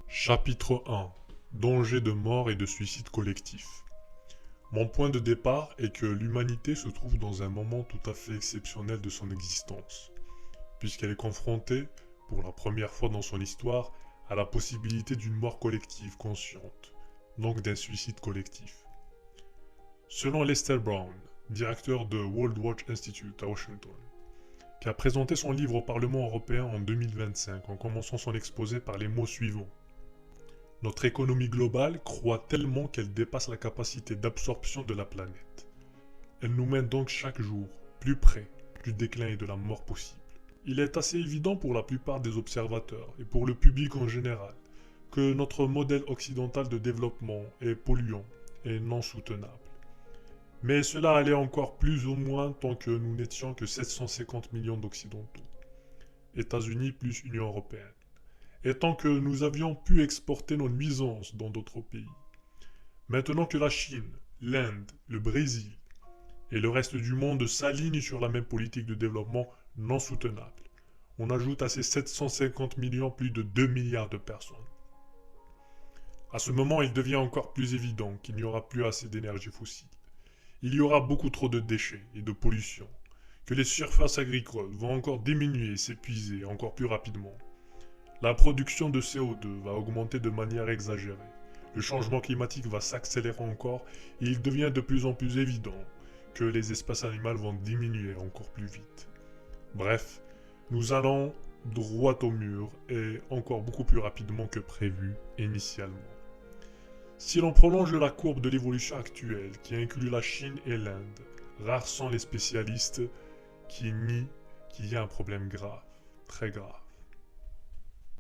Chapitre 1. Danger de mort et de suicide collectif. Mon point de départ est que l'humanité se trouve dans un moment tout à fait exceptionnel de son existence, puisqu'elle est confrontée, pour la première fois dans son histoire, à la possibilité d'une mort collective consciente, donc d'un suicide collectif. Selon Lester Brown, directeur de World Watch Institute à Washington, qui a présenté son livre au Parlement européen en 2025 en commençant son exposé par les mots suivants. Notre économie globale croît tellement qu'elle dépasse la capacité d'absorption de la planète. Elle nous mène donc chaque jour plus près du déclin et de la mort possible. Il est assez évident pour la plupart des observateurs et pour le public en général que notre modèle occidental de développement est polluant et non soutenable. Mais cela allait encore plus ou moins tant que nous n'étions que 750 millions d'Occidentaux, États-Unis plus Union européenne, et tant que nous avions pu exporter nos nuisances dans d'autres pays. Maintenant que la Chine, l'Inde, le Brésil et le reste du monde s'alignent sur la même politique de développement non soutenable, on ajoute à ces 750 millions plus de 2 milliards de personnes. À ce moment, il devient encore plus évident qu'il n'y aura plus assez d'énergie fossile. Il y aura beaucoup trop de déchets et de pollution, que les surfaces agricoles vont encore diminuer et s'épuiser encore plus rapidement. La production de CO2 va augmenter de manière exagérée. Le changement climatique va s'accélérer encore et il devient de plus en plus évident que les espèces animales vont diminuer encore plus vite. Bref, nous allons droit au mur et encore beaucoup plus rapidement que prévu initialement. Si l'on prolonge la courbe de l'évolution actuelle, qui inclut la Chine et l'Inde, rares sont les spécialistes qui nient qu'il y a un problème grave, très grave.